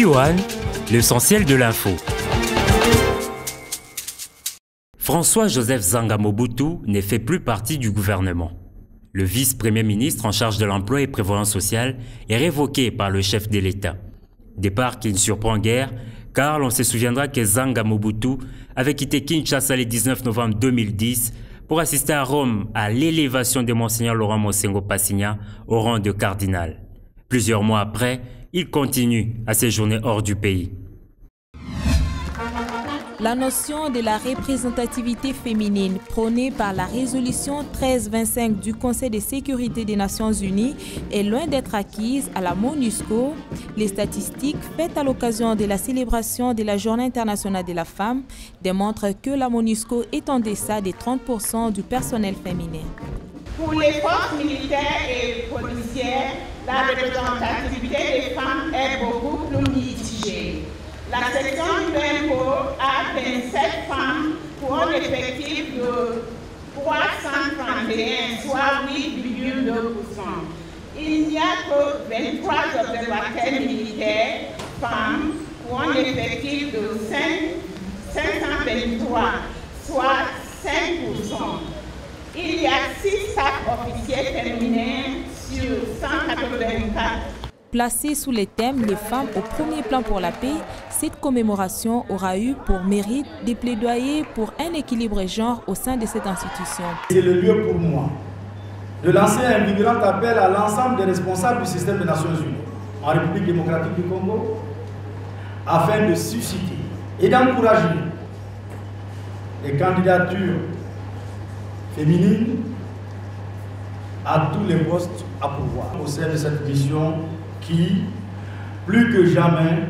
B1, l'essentiel de l'info. François-Joseph Zanga Mobutu ne fait plus partie du gouvernement. Le vice-premier ministre en charge de l'emploi et prévoyance sociale est révoqué par le chef de l'État. Départ qui ne surprend guère, car l'on se souviendra que Zanga Mobutu avait quitté Kinshasa le 19 novembre 2010 pour assister à Rome à l'élévation de Monseigneur Laurent Mosengo Passigna au rang de cardinal. Plusieurs mois après, il continue à séjourner hors du pays. La notion de la représentativité féminine prônée par la résolution 1325 du Conseil de sécurité des Nations Unies est loin d'être acquise à la MONUSCO. Les statistiques faites à l'occasion de la célébration de la Journée internationale de la femme démontrent que la MONUSCO est en deçà des 30% du personnel féminin. Pour les forces militaires et policières, la représentativité des femmes est beaucoup plus mitigée. La section du MO a 27 femmes pour un effectif de 331, soit 8,2%. Il n'y a que 23 observateurs militaires femmes pour un effectif de 523, soit 5%. Il y a 6 staffs officiels féminins sur 184. Placée sous le thème « Les femmes au premier plan pour la paix », cette commémoration aura eu pour mérite de plaidoyer pour un équilibre genre au sein de cette institution. C'est le lieu pour moi de lancer un vibrant appel à l'ensemble des responsables du système des Nations Unies en République démocratique du Congo afin de susciter et d'encourager les candidatures féminines à tous les postes à pouvoir au sein de cette mission qui, plus que jamais,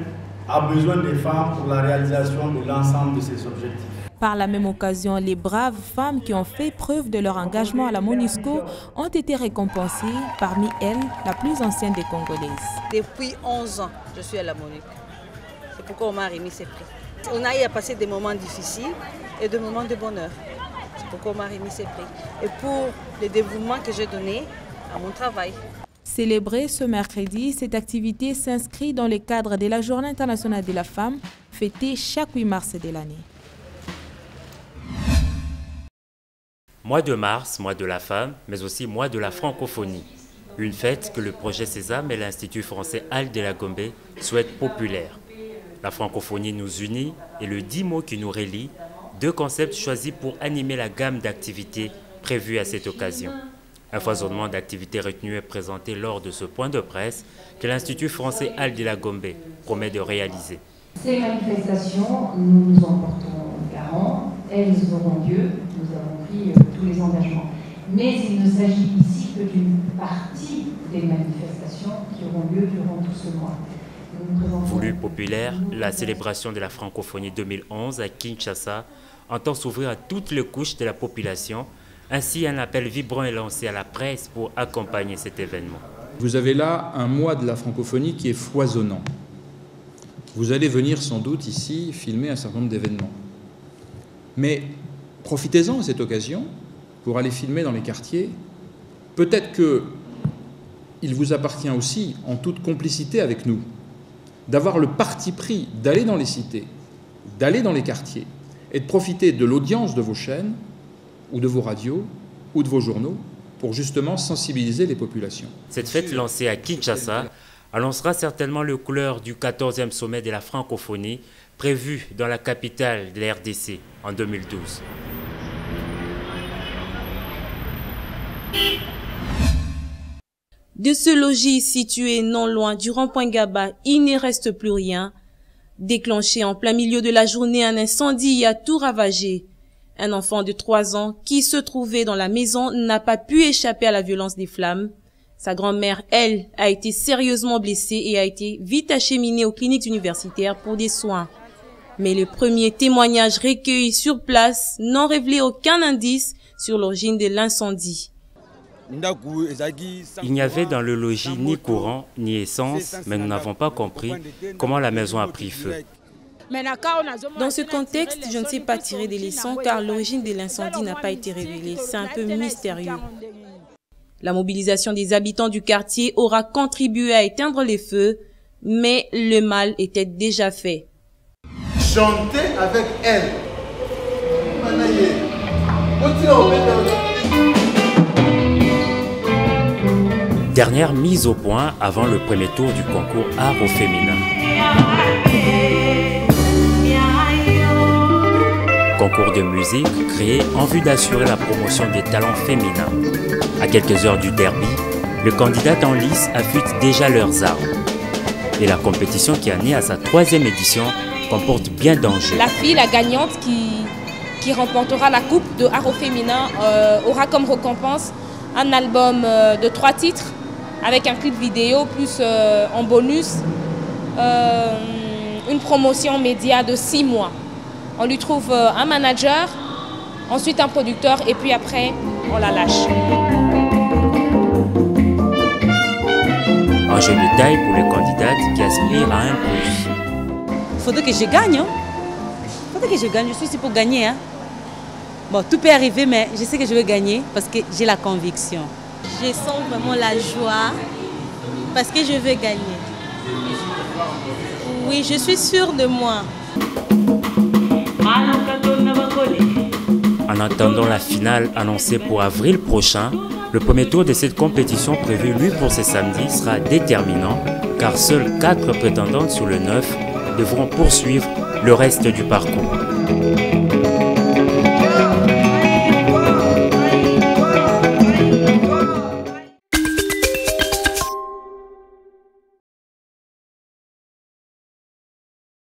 a besoin des femmes pour la réalisation de l'ensemble de ses objectifs. Par la même occasion, les braves femmes qui ont fait preuve de leur engagement à la MONUSCO ont été récompensées, parmi elles la plus ancienne des Congolaises. Depuis 11 ans, je suis à la MONUC. C'est pourquoi on m'a remis ces prix. On a eu à passer des moments difficiles et des moments de bonheur. C'est pourquoi on m'a remis ces prix. Et pour le dévouement que j'ai donné à mon travail. Célébrée ce mercredi, cette activité s'inscrit dans le cadre de la Journée internationale de la femme, fêtée chaque 8 mars de l'année. Mois de mars, mois de la femme, mais aussi mois de la francophonie. Une fête que le projet Sésame et l'Institut français Al de la Gombe souhaitent populaire. La francophonie nous unit et le 10 mots qui nous relie, deux concepts choisis pour animer la gamme d'activités prévues à cette occasion. Un foisonnement d'activités retenues et présentées lors de ce point de presse que l'Institut français Al de la Gombe promet de réaliser. Ces manifestations, nous nous en portons garant, elles auront lieu, nous avons pris tous les engagements. Mais il ne s'agit ici que d'une partie des manifestations qui auront lieu durant tout ce mois. Voulue populaire, la célébration de la francophonie 2011 à Kinshasa entend s'ouvrir à toutes les couches de la population. Ainsi, un appel vibrant est lancé à la presse pour accompagner cet événement. Vous avez là un mois de la francophonie qui est foisonnant. Vous allez venir sans doute ici filmer un certain nombre d'événements. Mais profitez-en de cette occasion pour aller filmer dans les quartiers. Peut-être qu'il vous appartient aussi, en toute complicité avec nous, d'avoir le parti pris d'aller dans les cités, d'aller dans les quartiers et de profiter de l'audience de vos chaînes ou de vos radios, ou de vos journaux, pour justement sensibiliser les populations. Cette fête lancée à Kinshasa annoncera certainement les couleurs du 14e sommet de la francophonie prévu dans la capitale de la RDC en 2012. De ce logis situé non loin du rond-point Gaba, il ne reste plus rien. Déclenché en plein milieu de la journée, un incendie a tout ravagé. Un enfant de 3 ans qui se trouvait dans la maison n'a pas pu échapper à la violence des flammes. Sa grand-mère, elle, a été sérieusement blessée et a été vite acheminée aux cliniques universitaires pour des soins. Mais les premiers témoignages recueillis sur place n'ont révélé aucun indice sur l'origine de l'incendie. Il n'y avait dans le logis ni courant ni essence, mais nous n'avons pas compris comment la maison a pris feu. Dans ce contexte, je ne sais pas tirer des leçons car l'origine de l'incendie n'a pas été révélée. C'est un peu mystérieux. La mobilisation des habitants du quartier aura contribué à éteindre les feux. mais le mal était déjà fait. Chanter avec elle. Dernière mise au point avant le premier tour du concours Art au féminin. Concours de musique créé en vue d'assurer la promotion des talents féminins. À quelques heures du derby, les candidats en lice affûtent déjà leurs armes. Et la compétition qui a né à sa 3e édition comporte bien d'enjeux. La fille, la gagnante qui remportera la coupe de Art au féminin aura comme récompense un album de 3 titres avec un clip vidéo plus en bonus une promotion média de 6 mois. On lui trouve un manager, ensuite un producteur et puis après on la lâche. Enjeu de taille pour les candidates qui aspirent à un plus. Il faudrait que je gagne. Hein. Il faudrait que je gagne. Je suis ici pour gagner. Hein. Bon, tout peut arriver, mais je sais que je vais gagner parce que j'ai la conviction. Je sens vraiment la joie parce que je veux gagner. Oui, je suis sûre de moi. En attendant la finale annoncée pour avril prochain, le premier tour de cette compétition prévue lui pour ce samedi sera déterminant car seules 4 prétendantes sur le 9 devront poursuivre le reste du parcours.